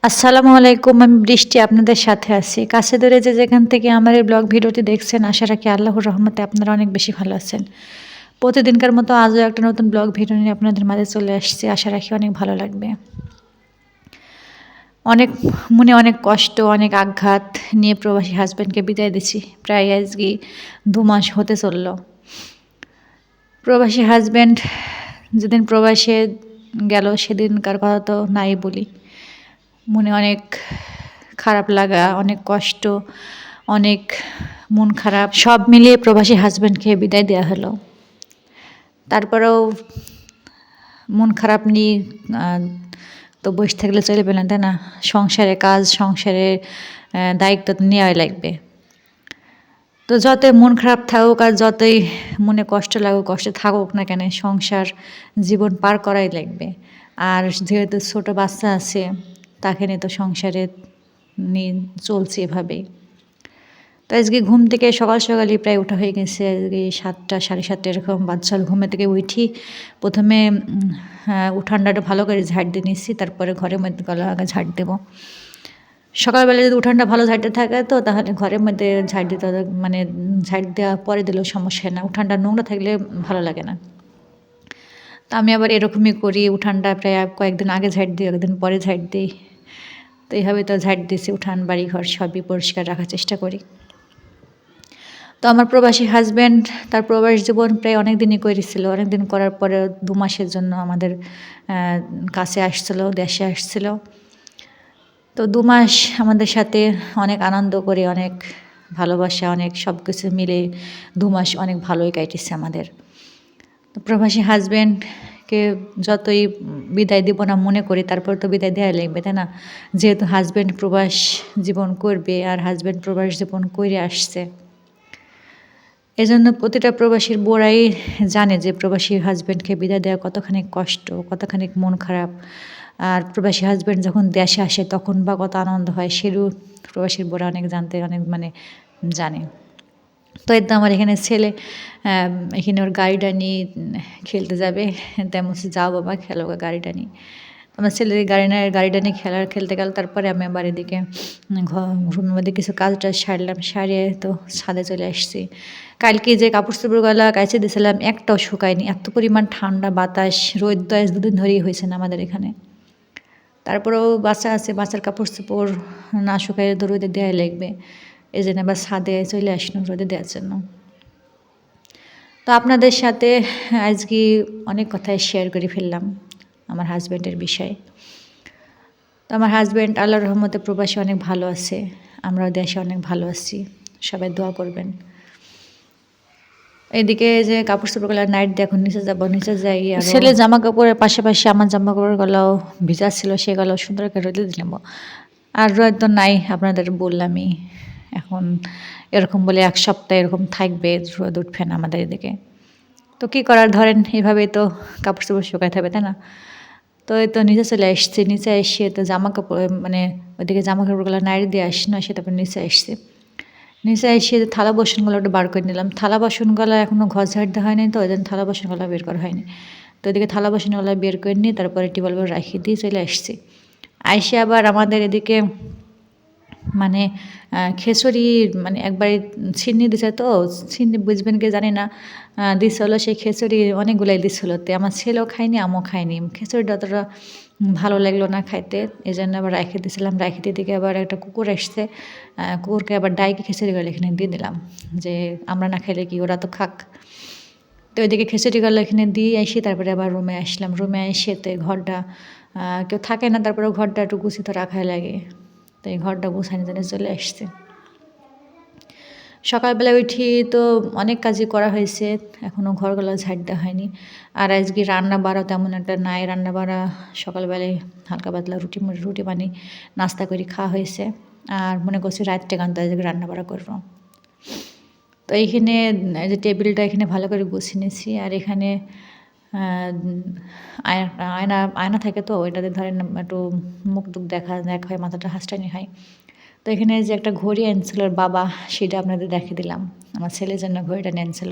আসসালামু আলাইকুম, আমি বৃষ্টি আপনাদের সাথে আছি। কাছে দূরে যে যেখান থেকে আমার এই ব্লগ ভিডিওটি দেখছেন, আশা রাখি আল্লাহর রহমতে আপনারা অনেক বেশি ভালো আছেন। প্রতিদিনকার মতো আজও একটা নতুন ব্লগ ভিডিও নিয়ে আপনাদের মাঝে চলে আসছি, আশা রাখি অনেক ভালো লাগবে। অনেক মনে অনেক কষ্ট, অনেক আঘাত নিয়ে প্রবাসী হাজব্যান্ডকে বিদায় দিচ্ছি। প্রায় আজকে 2 মাস হতে চলল। প্রবাসী হাজব্যান্ড যেদিন প্রবাসে গেল সেদিনকার কথা তো নাই বলি। মনে অনেক খারাপ লাগা, অনেক কষ্ট, অনেক মন খারাপ সব মিলিয়ে প্রবাসী হাজব্যান্ডকে বিদায় দেওয়া হলো। তারপরেও মন খারাপ নিয়ে তো বসে থাকলে চলবে না, তাই না? সংসারে কাজ, সংসারের দায়িত্ব তো নেওয়াই লাগবে। তো যতই মন খারাপ থাকুক আর যতই মনে কষ্ট লাগুক, কষ্ট থাকুক না কেন, সংসার জীবন পার করাই লাগবে। আর যেহেতু ছোটো বাচ্চা আছে, তাকে নিয়ে তো সংসারে নিয়ে চলছে এভাবেই। তো আজকে ঘুম থেকে সকাল সকালই প্রায় ওঠা হয়ে গেছে। আজকে 7টা 7:30 এরকম বাচ্চার ঘুমে থেকে উঠি। প্রথমে উঠানটা ভালো করে ঝাড় দিয়ে নিচ্ছি, তারপরে ঘরের মধ্যে গলা আগে ঝাড় দেবো। সকালবেলা যদি উঠানটা ভালো ঝাড়তে থাকে তো তাহলে ঘরের মধ্যে ঝাড় দিতে মানে ঝাড় দেওয়ার পরে দিলেও সমস্যা না, উঠানটা নোংরা থাকলে ভালো লাগে না। তো আমি আবার এরকমই করি, উঠানটা প্রায় কয়েকদিন আগে ঝাড় দিই, একদিন পরে ঝাড় দিই। তো এইভাবে তো ঝাড় দিয়েছি, উঠান বাড়িঘর সবই পরিষ্কার রাখার চেষ্টা করি। তো আমার প্রবাসী হাজব্যান্ড তার প্রবাস জীবন প্রায় অনেক দিনই করেছিল। অনেক দিন করার পরে 2 মাসের জন্য আমাদের কাছে আসছিল, দেশে আসছিল। তো 2 মাস আমাদের সাথে অনেক আনন্দ করে, অনেক ভালোবাসা, অনেক সব কিছু মিলে 2 মাস অনেক ভালোই কাটিয়েছে আমাদের। তো প্রবাসী হাজব্যান্ডকে যতই বিদায় দিব না মনে করি, তারপর তো বিদায় দেওয়া লাগবে, তাই না? যেহেতু হাজব্যান্ড প্রবাস জীবন করবে আর হাজব্যান্ড প্রবাস জীবন করে আসছে, এজন্য প্রতিটা প্রবাসীর বোরাই জানে যে প্রবাসী হাজব্যান্ডকে বিদায় দেওয়া কতখানি কষ্ট, কতখানি মন খারাপ। আর প্রবাসী হাজব্যান্ড যখন দেশে আসে তখন বা কত আনন্দ হয়, সেরও প্রবাসীর বোরা অনেক জানতে, অনেক মানে জানে। তো এই তো আমার এখানে ছেলে এখানে ওর গাড়িটা নিয়ে খেলতে যাবে। তেমন যাও বাবা খেলো গাড়িটা নিয়ে। আমার ছেলে গাড়িটা নিয়ে খেলতে গেল। তারপরে আমি আবার এদিকে ঘরের মধ্যে কিছু কাজ টাজ সারলাম, সারিয়ে তো ছাদে চলে আসছি। কালকে যে কাপড় চোপড়গুলো কাচে দিয়েছিলাম একটাও শুকায়নি, এত পরিমাণ ঠান্ডা বাতাস, রোদ 2 দিন ধরেই হয়েছে না আমাদের এখানে। তারপরেও বাচ্চা আছে, বাচ্চার কাপড় চোপড় না শুকায় তো রোদে দেওয়াই লাগবে। এই জন্য আবার ছাদে চলে আসলাম রোদে দেওয়ার জন্য। তো আপনাদের সাথে আজকে অনেক কথাই শেয়ার করে ফেললাম আমার হাজব্যান্ডের বিষয়ে। তো আমার হাজব্যান্ড আল্লাহর রহমতে প্রবাসী অনেক ভালো আছে, আমরাও দেশে অনেক ভালো আছি, সবাই দোয়া করবেন। এদিকে যে কাপড় চোপড়গুলো নাইট দিয়ে এখন নিচে যাবো, নিচে যাই আর ছেলে জামা কাপড়ের পাশাপাশি আমার জামা কাপড়গুলোও ভিজা ছিল, সেগুলো সুন্দর করে রোদে দিলাম। আর রোদ তো নাই, আপনাদের বললামই। এখন এরকম বলে 1 সপ্তাহ এরকম থাকবে, রোদ উঠবে না আমাদের এদিকে। তো কী করার, ধরেন এভাবেই তো কাপড় চোপড় শুকাতে হবে, তাই না? তো এই তো নিচে চলে আসছি, নিচে এসে তো জামা কাপড় মানে ওইদিকে জামা কাপড়গুলো নাইড়ে দিয়ে আসি না, সে তারপর নিচে আসছি। নিচে এসে থালা বাসনগুলো একটু বার করে নিলাম। থালা বাসনগুলো এখনও ঘর ঝাড় দেওয়া হয়নি, তো ওই জন্য থালা বাসনগুলো বের করা হয়নি। তো এদিকে থালা বাসনগুলো বের করে নিয়ে তারপরে টিউবওয়েল রাখিয়ে দিয়ে চলে আসছি। আইসে আবার আমাদের এদিকে মানে খিচুড়ি মানে একবারে ছিন্নি দিছে, তো ছিন্নি বুঝবেন কি জানি না, দিছিলো সেই খিচুড়ি অনেকগুলাই দিছিলো। তো আমার ছেলেও খায়নি, আমিও খাইনি। খিচুড়িটা অতটা ভালো লাগলো না খাইতে, এই জন্য আবার রাখে দিয়েছিলাম। রাখে দিয়ে দিকে আবার একটা কুকুর আসছে, কুকুরকে আবার ডাইকে খিচুড়িগুলো এখানে দিয়ে দিলাম, যে আমরা না খাইলে কি ওরা তো খাক। তো ওইদিকে খিচুড়িগুলো এখানে দিয়ে আসি, তারপরে আবার রুমে আসলাম। রুমে এসে তো ঘরটা কেউ থাকে না, তারপরেও ঘরটা একটু গুছিয়ে তো রাখাই লাগে। তো এই ঘরটা গোছানি জন্য চলে আসছে। সকালবেলা উঠি তো অনেক কাজই করা হয়েছে, এখনও ঘরগুলো ঝাড় দেওয়া হয়নি। আর আজকে রান্না বাড়া তেমন একটা নাই, রান্না বাড়া সকালবেলায় হালকা পাতলা রুটি বানিয়ে নাস্তা করে খাওয়া হয়েছে। আর মনে করছি রাত্রে গান তো আজকে রান্না বাড়া করবো। তো এইখানে এই যে টেবিলটা এখানে ভালো করে গুছিয়ে নিয়েছি। আর এখানে আ আয়না আয়না থাকে তো ওইটাতে ধরেন একটু মুখ-টুখ দেখা হয়, মাথাটা হাঁচটানি হয়। তো এখানে যে একটা ঘড়ি আনছিল ওর বাবা, সেটা আপনাদের দেখিয়ে দিলাম। আমার ছেলের জন্য ঘড়িটা নিয়ে আনছিল।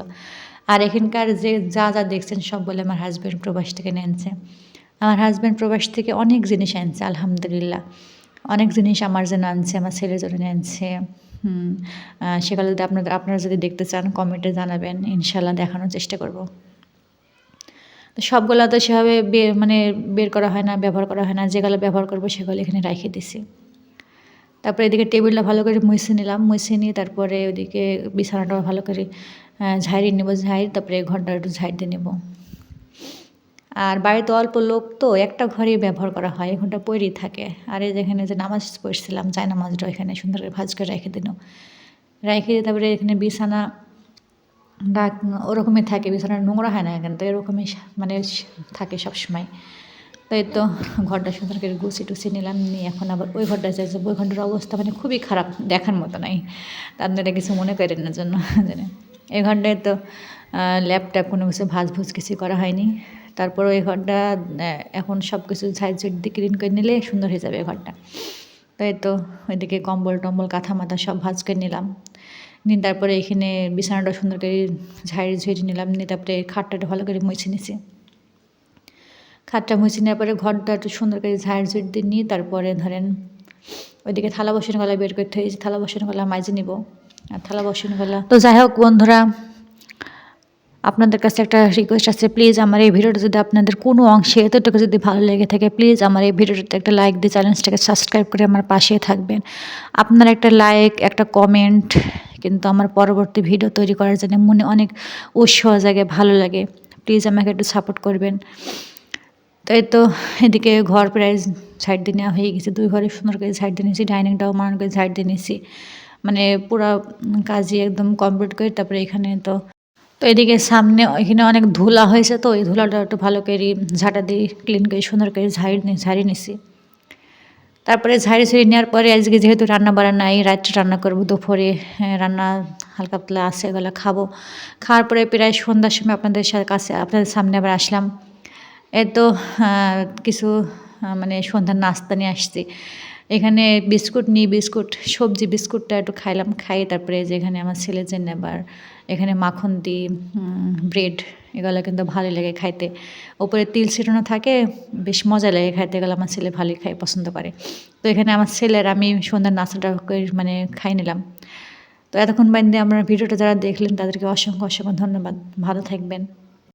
আর এখানকার যে যা দেখছেন সব বলে আমার হাসব্যান্ড প্রবাস থেকে নিয়ে আনছে। আমার হাসব্যান্ড প্রবাস থেকে অনেক জিনিস আনছে আলহামদুলিল্লাহ। অনেক জিনিস আমার জন্য আনছে, আমার ছেলের জন্য নিয়ে আনছে। হুম, সেগুলো যদি আপনারা যদি দেখতে চান কমেন্টে জানাবেন। ইনশাআল্লাহ দেখানোর চেষ্টা করব। তো সবগুলা তো সেভাবে মানে বের করা হয় না, ব্যবহার করা হয় না। যেগুলো ব্যবহার করব সেগুলো এখানে রাইখে দিছি। তারপরে এদিকে টেবিলটা ভালো করে মুছে নিলাম। মুছে নিয়ে তারপরে ওদিকে বিছানাটাও ভালো করে ঝাড়িয়ে নেব। তারপরে ঘরটা একটু ঝাড় দিয়ে নেব। আর বাড়িতে অল্প লোক তো একটা ঘরেই ব্যবহার করা হয়। এই ঘরটা পইড়াই থাকে। আর এই যেখানে যে নামাজ পড়ছিলাম, জায়নামাজটা এখানে সুন্দর করে ভাঁজ করে রেখে দিলাম। রেখে দিয়ে তারপরে এখানে বিছানা ডাক ওরকমই থাকে। বিছানা নোংরা হয় না কিন্তু এরকমই মানে থাকে সবসময়। তো এই তো ঘরটা সুন্দর করে গুছিয়ে-টুছিয়ে নিলাম। নিয়ে এখন আবার ওই ঘরটায় যাই যাবো। ওই ঘরটার অবস্থা মানে খুবই খারাপ, দেখার মতো নাই। আপনারা কিছু মনে করেন না জন্য জানেন। এই ঘরটায় তো ল্যাপটপ কোনো কিছু ভাঁজ-ভুজ কিছুই করা হয়নি। তারপরও এই ঘরটা এখন সব কিছু ঝাড়-ঝুট দিয়ে ক্লিন করে নিলে সুন্দর হয়ে যাবে এই ঘরটা। তো এই তো ওইদিকে কম্বল-টম্বল, কাঁথা-মাথা সব ভাঁজ করে নিলাম। নিয়ে তারপরে এখানে বিছানাটা সুন্দর করে ঝাড়ি-ঝুড়ি নিলাম। নিয়ে তারপরে খাটটা ভালো করে মুছে নিছি। খাটটা মুছে নেওয়ার পরে ঘরটা একটু সুন্দর করে ঝাড়-ঝুট দিয়ে নিয়ে তারপরে ধরেন ওইদিকে থালা-বাসনগুলা বের করতে হয়েছে। থালা-বাসনগুলা মাইজে নিব। আর থালা-বাসনগুলা তো যাই হোক বন্ধুরা, আপনাদের কাছে একটা রিকোয়েস্ট আছে, প্লিজ আমার এই ভিডিওটা যদি আপনাদের কোনো অংশে এতটুকু যদি ভালো লেগে থাকে, প্লিজ আমার এই ভিডিওটাতে একটা লাইক দিয়ে চ্যানেলটাকে সাবস্ক্রাইব করে আমার পাশে থাকবেন। আপনার একটা লাইক, একটা কমেন্ট কিন্তু আমার পরবর্তী ভিডিও তৈরি করার জন্য মনে অনেক উৎসাহ জাগে, ভালো লাগে। প্লিজ আমাকে একটু সাপোর্ট করবেন। তো এই তো এদিকে ঘর প্রায় ঝাড় দিয়ে নেওয়া হয়ে গেছে। 2 ঘরে সুন্দর করে ঝাড় দিয়ে নিয়েছি। ডাইনিংটাও মান করে ঝাড় দিয়ে নিয়েছি। মানে পুরা কাজই একদম কমপ্লিট করে তারপরে এখানে তো এদিকে সামনে এখানে অনেক ধুলা হয়েছে, তো এই ধুলাটা একটু ভালো করে ঝাঁটা দিয়ে ক্লিন করে সুন্দর করে ঝাড়িয়ে নিছি। তারপরে ঝাড়ি নেওয়ার পরে আজকে যেহেতু রান্না-বান্না নাই, রাত্রে রান্না করব। দুপুরে রান্না হালকা পাতলা আছে, এগুলো খাবো। খাওয়ার পরে প্রায় সন্ধ্যার সময় আপনাদের সামনে আবার আসলাম। এই তো কিছু মানে সন্ধ্যার নাস্তা নিয়ে আসছি। এখানে বিস্কুট, সবজি বিস্কুটটা একটু খাইলাম। খাইয়ে তারপরে যে এখানে আমার ছেলের জন্য আবার এখানে মাখন দিই, ব্রেড, এগুলো কিন্তু ভালোই লাগে খাইতে। উপরে তিল ছিটানো থাকে, বেশ মজা লাগে খাইতে। এগুলো আমার ছেলে ভালোই খায়, পছন্দ করে। তো এখানে আমার ছেলের আমি সন্ধ্যার নাস্তাটা মানে খাই নিলাম। তো এতক্ষণ বাদে আমার ভিডিওটা যারা দেখলেন তাদেরকে অসংখ্য ধন্যবাদ। ভালো থাকবেন।